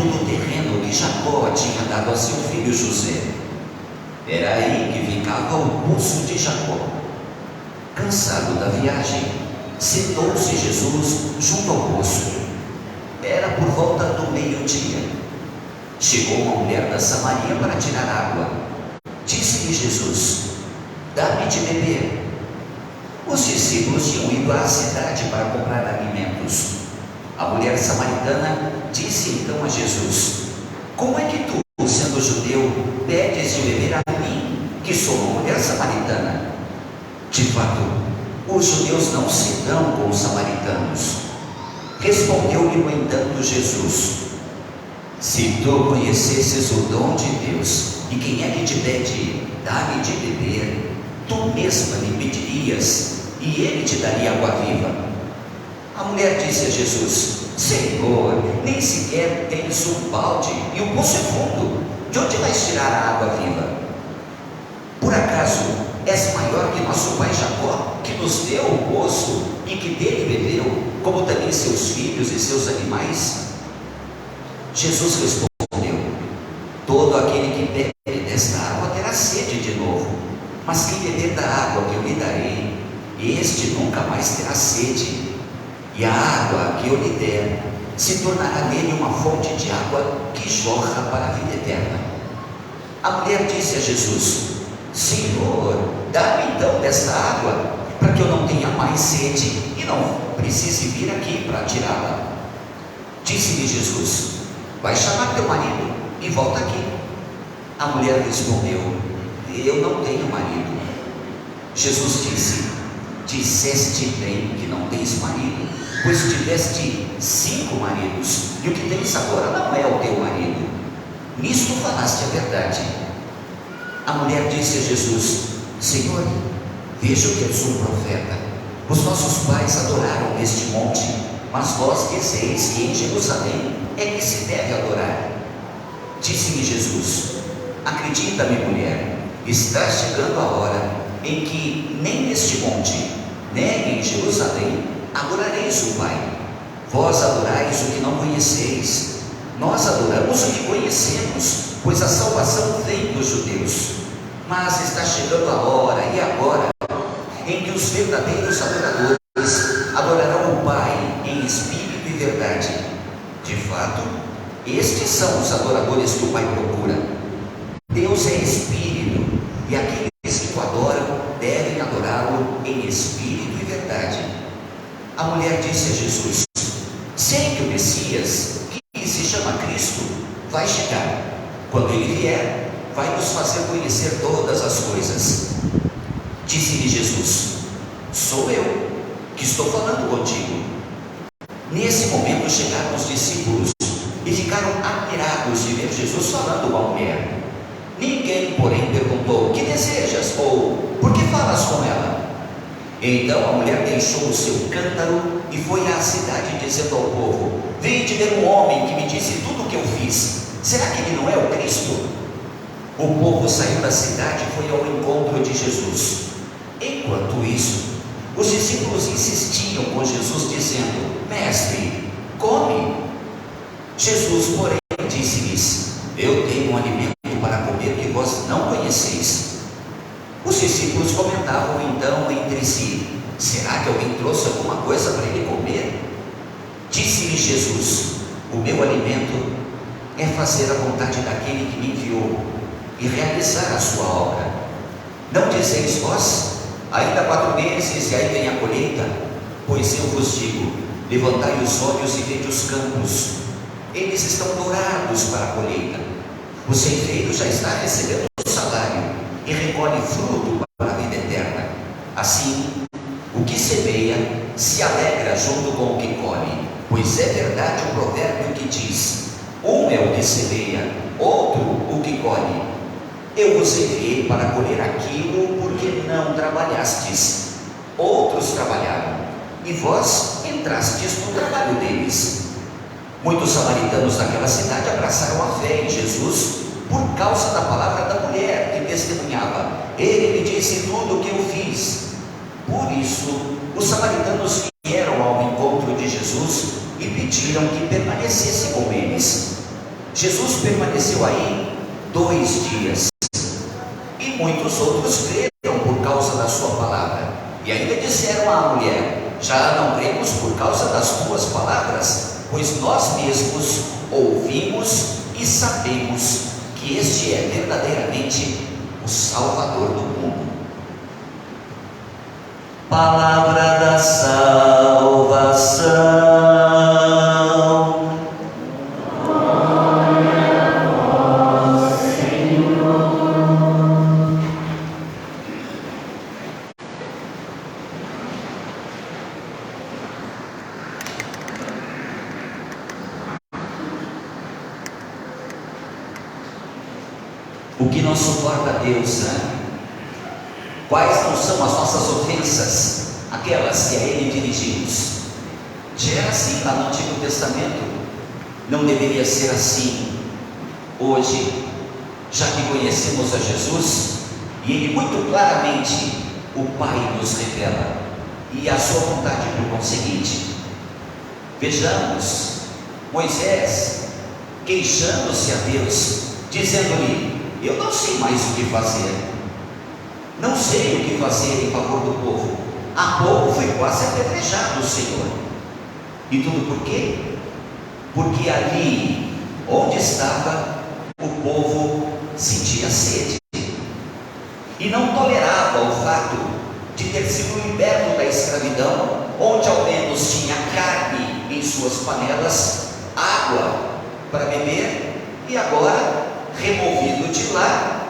do terreno que Jacó tinha dado a seu filho José. Era aí que ficava o poço de Jacó. Cansado da viagem, sentou-se Jesus junto ao poço. Era por volta do meio-dia. Chegou uma mulher da Samaria para tirar água. Disse-lhe Jesus: dá-me de beber. Os discípulos tinham ido à cidade para comprar alimentos. A mulher samaritana disse então a Jesus: como é que tu, sendo judeu, pedes de beber a mim, que sou uma mulher samaritana? De fato, os judeus não se dão com os samaritanos. Respondeu-lhe, no entanto, Jesus: se tu conhecesses o dom de Deus e quem é que te pede, dá-me de beber, tu mesma lhe pedirias e ele te daria água viva. A mulher disse a Jesus: Senhor, nem sequer tens um balde e o poço é fundo. De onde vais tirar a água viva? Por acaso és maior que nosso pai Jacó, que nos deu o poço e que dele bebeu, como também seus filhos e seus animais? Jesus respondeu: todo aquele que bebe desta água terá sede de novo, mas quem beber da água que eu lhe darei, este nunca mais terá sede. E a água que eu lhe der se tornará nele uma fonte de água que jorra para a vida eterna. A mulher disse a Jesus: Senhor, dá-me então desta água, para que eu não tenha mais sede e não precise vir aqui para tirá-la. Disse-lhe Jesus: vai chamar teu marido e volta aqui. A mulher respondeu: eu não tenho marido. Jesus disse: disseste bem que não tens marido, pois tiveste 5 maridos, e o que tens agora não é o teu marido. Nisto falaste a verdade. A mulher disse a Jesus: Senhor, vejo que és um profeta. Os nossos pais adoraram neste monte, mas vós dizeis que em Jerusalém é que se deve adorar. Disse-lhe Jesus: acredita-me, mulher, está chegando a hora em que nem neste monte, nem em Jerusalém adorareis o Pai. Vós adorais o que não conheceis, nós adoramos o que conhecemos, pois a salvação vem dos judeus. Mas está chegando a hora, e agora, em que os verdadeiros adoradores adorarão o Pai em espírito e verdade. De fato, estes são os adoradores que o Pai procura. Deus é espírito, e aqueles que o adoram devem adorá-lo em espírito e verdade. A mulher disse a Jesus: sei que o Messias, que se chama Cristo, vai chegar. Quando ele vier, vai nos fazer conhecer todas as coisas. Disse-lhe Jesus: sou eu que estou falando contigo. Nesse momento chegaram os discípulos e ficaram admirados de ver Jesus falando com a mulher. Ninguém, porém, perguntou: que desejas? Ou por que falas com ela? Então a mulher deixou o seu cântaro e foi à cidade, dizendo ao povo: vinde ver um homem que me disse tudo o que eu fiz. Será que ele não é o Cristo? O povo saiu da cidade e foi ao encontro de Jesus. Enquanto isso, os discípulos insistiam com Jesus, dizendo: mestre, come. Jesus, porém, disse-lhes: eu tenho um alimento para comer que vós não conheceis. Os discípulos comentavam então entre si: será que alguém trouxe alguma coisa para ele comer? Disse-lhe Jesus: o meu alimento é fazer a vontade daquele que me enviou e realizar a sua obra. Não dizeis vós: ainda 4 meses e aí vem a colheita? Pois eu vos digo: levantai os olhos e vede os campos, eles estão dourados para a colheita. O ceifeiro já está recebendo o salário e recolhe fruto para a vida eterna. Assim, o que semeia se alegra junto com o que colhe, pois é verdade o provérbio que diz: um é o que semeia, outro o que colhe. Eu vos enviei para colher aquilo porque não trabalhastes. Outros trabalharam, e vós entrastes no trabalho deles. Muitos samaritanos daquela cidade abraçaram a fé em Jesus por causa da palavra da mulher que testemunhava: ele me disse tudo o que eu fiz. Por isso, os samaritanos vieram ao encontro de Jesus e pediram que permanecesse com eles. Jesus permaneceu aí 2 dias, e muitos outros creram por causa da sua palavra, e ainda disseram à mulher: já não cremos por causa das tuas palavras, pois nós mesmos ouvimos e sabemos que este é verdadeiramente o Salvador do mundo. Palavra da salvação. Glória a vós, Senhor. O que não suporta Deus, né? Quais não são as nossas ofensas, aquelas que a Ele dirigimos? Já era assim lá no Antigo Testamento, não deveria ser assim hoje, já que conhecemos a Jesus e Ele muito claramente, o Pai nos revela, e a sua vontade por conseguinte. Vejamos Moisés queixando-se a Deus, dizendo-lhe: eu não sei mais o que fazer, não sei o que fazer em favor do povo. Há pouco foi quase apedrejado, Senhor. E tudo por quê? Porque ali onde estava, o povo sentia sede e não tolerava o fato de ter sido liberto da escravidão, onde ao menos tinha carne em suas panelas, água para beber, e agora, removido de lá,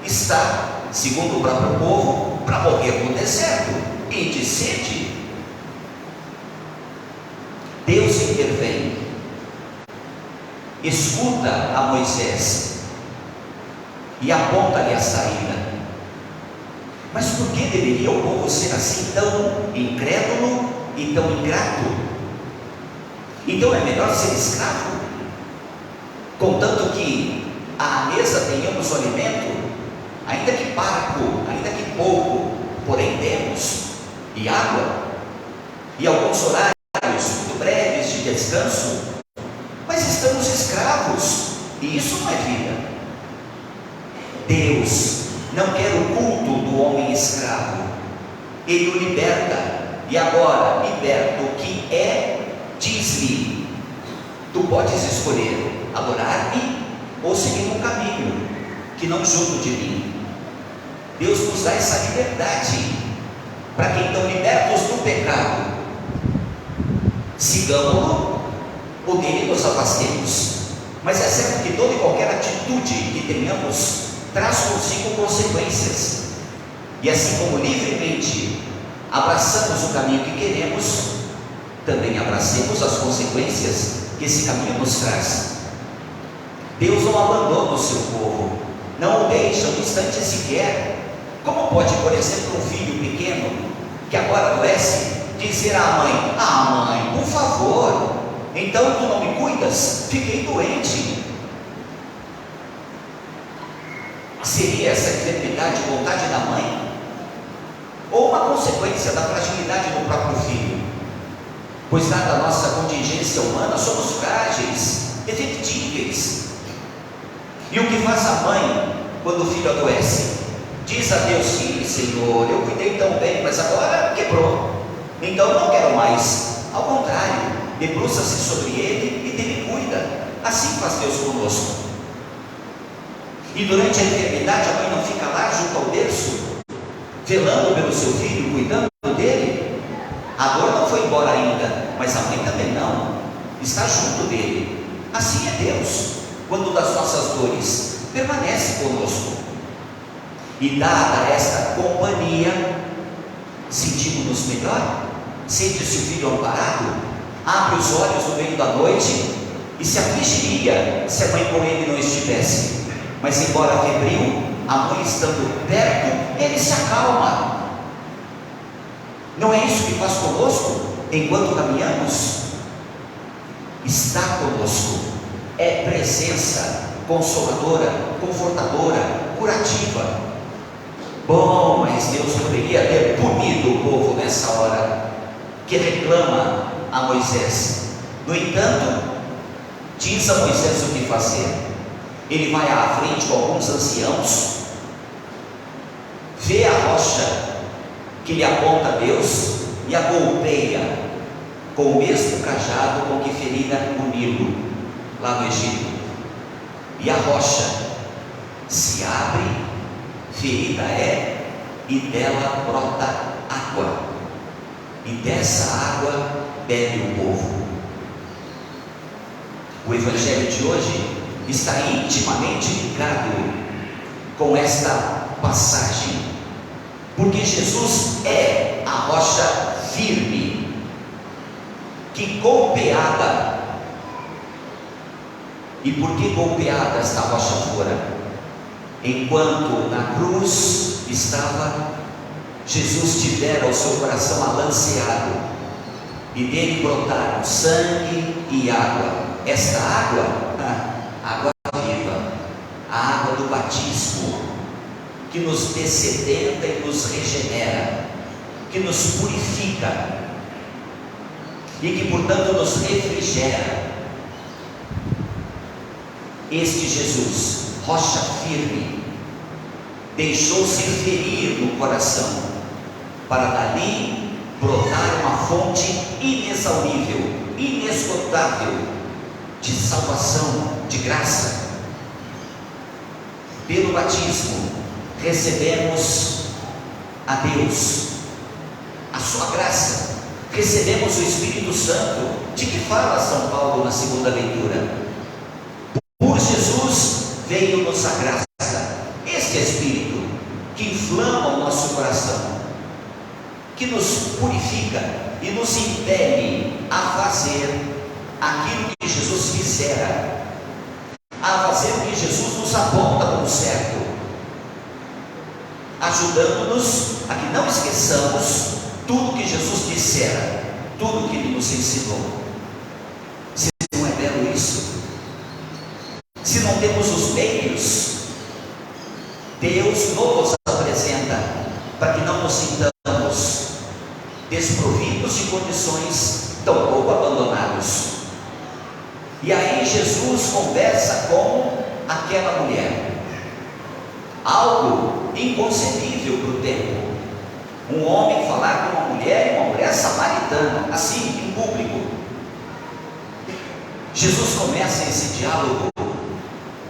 está, segundo o próprio povo, para morrer no deserto e de sede. Deus intervém, escuta a Moisés e aponta-lhe a saída. Mas por que deveria o povo ser assim, tão incrédulo e tão ingrato? Então é melhor ser escravo, contanto que à mesa tenhamos o alimento, ainda que parco, ainda que pouco, porém temos, e água, e alguns horários muito breves de descanso, mas estamos escravos, e isso não é vida. Deus não quer o culto do homem escravo, Ele o liberta, e agora, liberto o que é, diz-lhe: tu podes escolher adorar-me ou seguir um caminho que não junto de mim. Deus nos dá essa liberdade, para que então, libertos do pecado, sigamos-lo, ou dele nos afastemos. Mas é certo que toda e qualquer atitude que tenhamos traz consigo consequências, e assim como livremente abraçamos o caminho que queremos, também abracemos as consequências que esse caminho nos traz. Deus não abandona o seu povo, não o deixa um instante sequer. Como pode, por exemplo, um filho pequeno que agora adoece dizer à mãe: ah, mãe, por favor, então tu não me cuidas? Fiquei doente. Seria essa enfermidade vontade da mãe? Ou uma consequência da fragilidade do próprio filho? Pois dada a nossa contingência humana, somos frágeis, defectíveis. E o que faz a mãe quando o filho adoece? Diz a Deus: sim, Senhor, eu cuidei tão bem, mas agora quebrou, então não quero mais. Ao contrário, debruça-se sobre ele e dele cuida. Assim faz Deus conosco. E durante a enfermidade a mãe não fica lá junto ao berço, velando pelo seu filho, cuidando dele. A dor não foi embora ainda, mas a mãe também não, está junto dele. Assim é Deus, quando das nossas dores permanece conosco. E dada esta companhia, sentimos-nos melhor. Sente-se o filho amparado, abre os olhos no meio da noite e se afligiria se a mãe com ele não estivesse. Mas embora febril, a mãe estando perto, ele se acalma. Não é isso que faz conosco enquanto caminhamos? Está conosco, é presença consoladora, confortadora, curativa. Bom, mas Deus poderia ter punido o povo nessa hora, que reclama a Moisés. No entanto, Diz a Moisés o que fazer. Ele vai à frente com alguns anciãos, vê a rocha que lhe aponta a Deus e a golpeia com o mesmo cajado com que ferira o Nilo, lá no Egito. E a rocha se abre, ferida é, e dela brota água. E dessa água bebe o povo. O evangelho de hoje está intimamente ligado com esta passagem, porque Jesus é a rocha firme, que golpeada. E por que golpeada esta rocha fora? Enquanto na cruz estava, Jesus tivera o seu coração alanceado, e dele brotaram sangue e água. Esta água, água viva, a água do batismo, que nos dessedenta e nos regenera, que nos purifica, e que portanto nos refrigera. Este Jesus, rocha firme, deixou-se ferir no coração, para dali brotar uma fonte inexaurível, inesgotável, de salvação, de graça. Pelo batismo recebemos a Deus, a sua graça, recebemos o Espírito Santo, de que fala São Paulo na segunda leitura. Por Jesus veio-nos a graça, este Espírito que inflama o nosso coração, que nos purifica e nos impele a fazer aquilo que Jesus fizera, a fazer o que Jesus nos aponta como certo, ajudando-nos a que não esqueçamos tudo que Jesus dissera, tudo que Ele nos ensinou. Se não é belo isso? Se não temos os meios, Deus nos apresenta para que não nos sintamos desprovidos de condições, tampouco abandonados. E aí Jesus conversa com aquela mulher, algo inconcebível para o tempo. Um homem falar com uma mulher samaritana, assim, em público. Jesus começa esse diálogo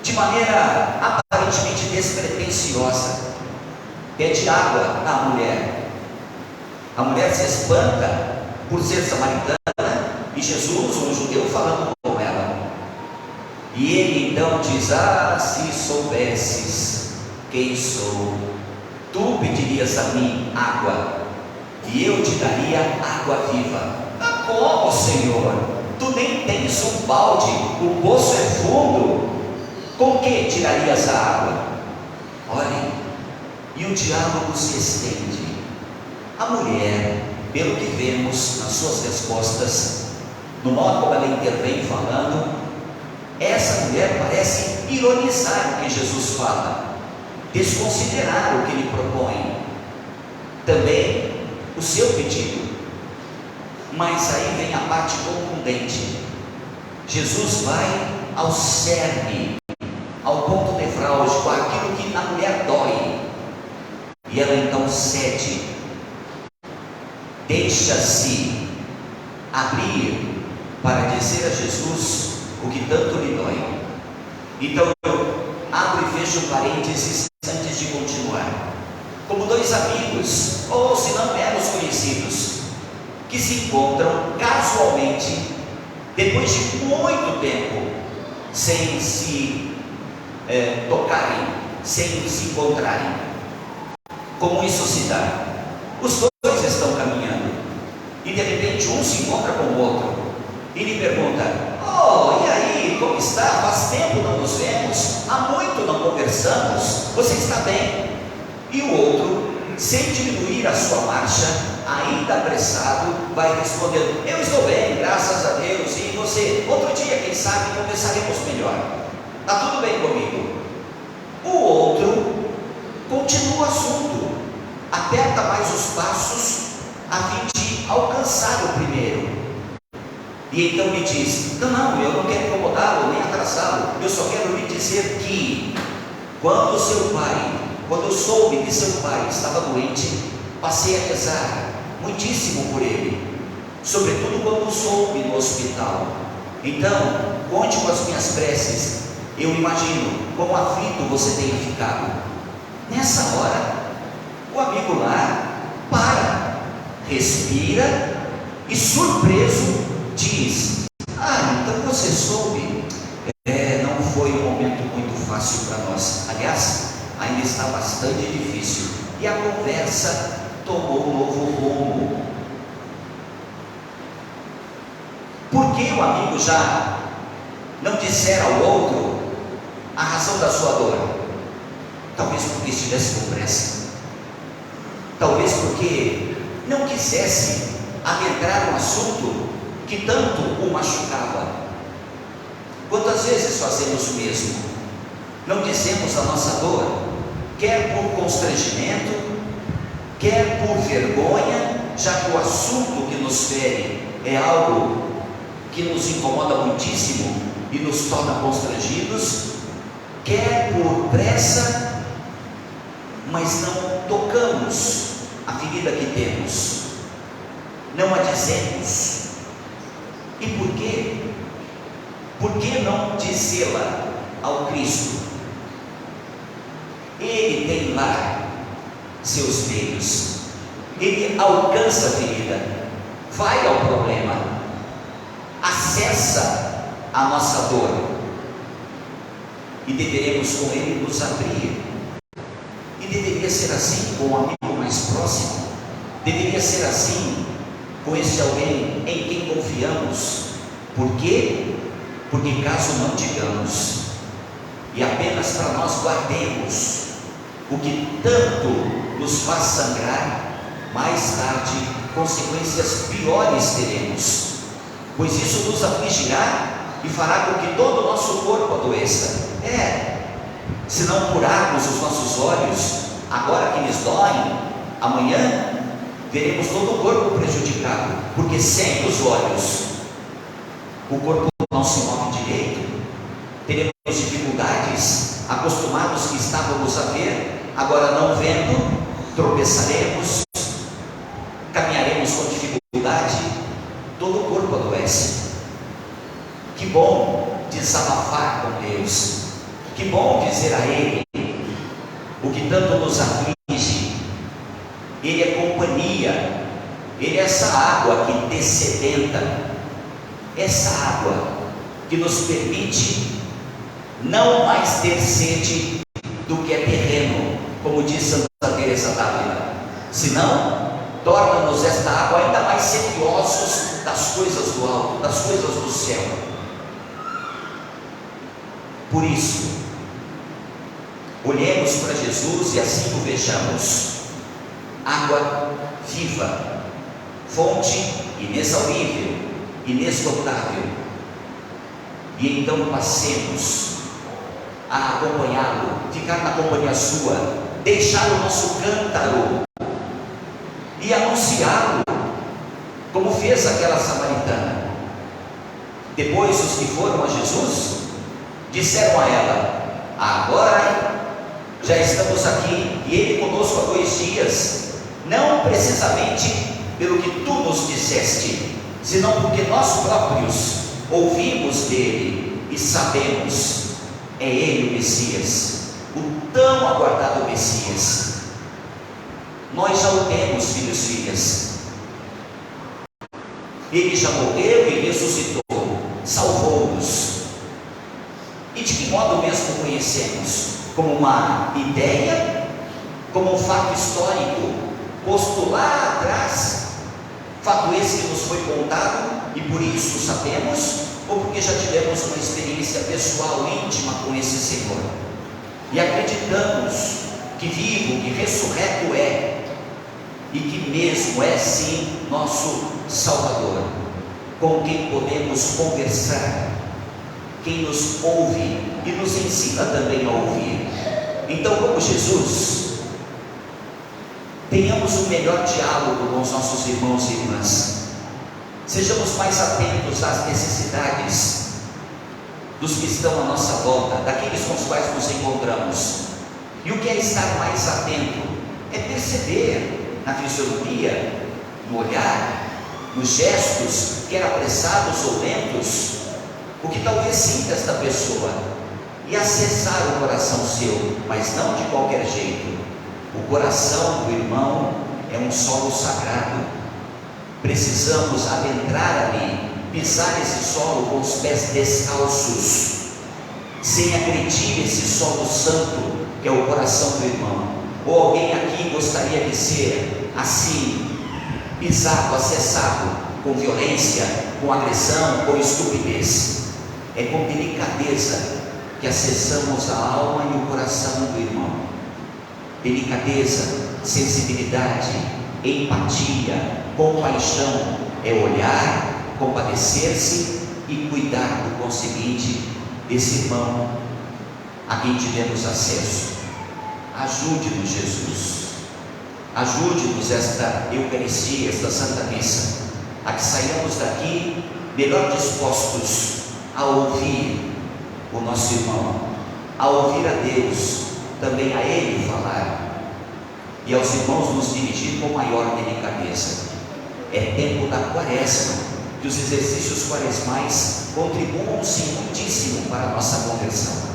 de maneira aparentemente despretensiosa. Pede água à mulher. A mulher se espanta por ser samaritana e Jesus, um judeu, falando com ela. E ele então diz: ah, se soubesses quem sou, tu pedirias a mim água, e eu te daria água viva. Ah, como, Senhor? Tu nem tens um balde, o poço é fundo, com que tirarias a água? Olhem, e o diálogo se estende. A mulher, pelo que vemos nas suas respostas, no modo como ela intervém falando, essa mulher parece ironizar o que Jesus fala, desconsiderar o que ele propõe, também o seu pedido. Mas aí vem a parte contundente. Jesus vai ao cerne, ao ponto nevrálgico, aquilo que na mulher dói, e ela então cede, deixa-se abrir para dizer a Jesus o que tanto lhe dói. Então eu abro e fecho parênteses antes de continuar. Como dois amigos, ou se não meros conhecidos, que se encontram casualmente, depois de muito tempo, sem se tocarem, sem se encontrarem. Como isso se dá? Os dois estão caminhando, e de repente um se encontra com o outro, e lhe pergunta: oh, e aí, como está? Faz tempo não nos vemos, há muito não conversamos, você está bem? E o outro, sem diminuir a sua marcha, ainda apressado, vai respondendo: eu estou bem, graças a Deus, e você? Outro dia, quem sabe, conversaremos melhor, está tudo bem comigo. O outro continua o assunto, aperta mais os passos a fim de alcançar o primeiro. E então me diz: não, eu não quero incomodá-lo, nem atrasá-lo, eu só quero lhe dizer que quando eu soube que seu pai estava doente, passei a rezar muitíssimo por ele, sobretudo quando soube no hospital. Então, conte com as minhas preces. Eu imagino quão aflito você tenha ficado. Nessa hora, o amigo lá para, respira e, surpreso, diz: então você soube. Não foi um momento muito fácil para nós. Aliás, ainda está bastante difícil. E a conversa tomou um novo rumo. Por que o amigo já não dissera ao outro a razão da sua dor? Talvez porque estivesse com pressa. Talvez porque não quisesse adentrar um assunto que tanto o machucava. Quantas vezes fazemos o mesmo? Não dizemos a nossa dor, quer por constrangimento, quer por vergonha, já que o assunto que nos fere é algo que nos incomoda muitíssimo e nos torna constrangidos, quer por pressa, mas não tocamos a ferida que temos, não a dizemos. E por quê? Por que não dizê-la ao Cristo? Ele tem lá seus meios, ele alcança a ferida, vai ao problema, acessa a nossa dor, e deveremos com ele nos abrir. E deveria ser assim com o amigo mais próximo, deveria ser assim com esse alguém em quem confiamos. Por quê? Porque caso não digamos e apenas para nós guardemos o que tanto nos faz sangrar, mais tarde consequências piores teremos, pois isso nos afligirá e fará com que todo o nosso corpo adoeça. Se não curarmos os nossos olhos, agora que lhes doem, amanhã veremos todo o corpo prejudicado, porque sem os olhos o corpo não se move direito, teremos dificuldades, acostumados que estávamos a ver, agora não vendo, tropeçaremos, caminharemos com dificuldade, todo o corpo adoece. Que bom desabafar com Deus, que bom dizer a Ele o que tanto nos aflige. Ele é companhia, Ele é essa água que dessedenta, essa água que nos permite não mais ter sede do que é terreno, como diz Santa Teresa d'Ávila, senão torna-nos esta água ainda mais sediosos das coisas do alto, das coisas do céu. Por isso, olhemos para Jesus e assim o vejamos: água viva, fonte inexaurível, inesgotável. E então passemos a acompanhá-lo, ficar na companhia sua, deixar o nosso cântaro e anunciá-lo, como fez aquela samaritana. Depois, os que foram a Jesus disseram a ela: agora já estamos aqui e ele conosco há 2 dias, não precisamente pelo que tu nos disseste, senão porque nós próprios ouvimos dele e sabemos, é ele o Messias, o tão aguardado Messias. Nós já o temos, filhos e filhas. Ele já morreu e ressuscitou, salvou-nos. E de que modo mesmo conhecemos? Como uma ideia? Como um fato histórico posto lá atrás? Fato esse que nos foi contado e por isso sabemos? Ou porque já tivemos uma experiência pessoal, íntima com esse Senhor e acreditamos que vivo, que ressurreto é, e que mesmo é sim nosso Salvador, com quem podemos conversar, quem nos ouve e nos ensina também a ouvir. Então, como Jesus, tenhamos o melhor diálogo com os nossos irmãos e irmãs, Sejamos mais atentos às necessidades dos que estão à nossa volta, daqueles com os quais nos encontramos. E o que é estar mais atento? É perceber na fisionomia, no olhar, nos gestos, quer apressados ou lentos, o que talvez sinta esta pessoa, e acessar o coração seu, mas não de qualquer jeito. O coração do irmão é um solo sagrado. Precisamos adentrar ali, pisar esse solo com os pés descalços, sem agredir esse solo santo que é o coração do irmão. Ou alguém aqui gostaria de ser assim, pisado, acessado com violência, com agressão, com estupidez? É com delicadeza que acessamos a alma e o coração do irmão. Delicadeza, sensibilidade, empatia, compaixão é olhar, compadecer-se e cuidar do conseguinte desse irmão a quem tivemos acesso. Ajude-nos, Jesus. Ajude-nos esta Eucaristia, esta Santa Missa, a que saiamos daqui melhor dispostos a ouvir o nosso irmão, a ouvir a Deus, também a Ele falar, e aos irmãos nos dirigir com maior delicadeza. É tempo da Quaresma, que os exercícios quaresmais contribuam sim muitíssimo para a nossa conversão.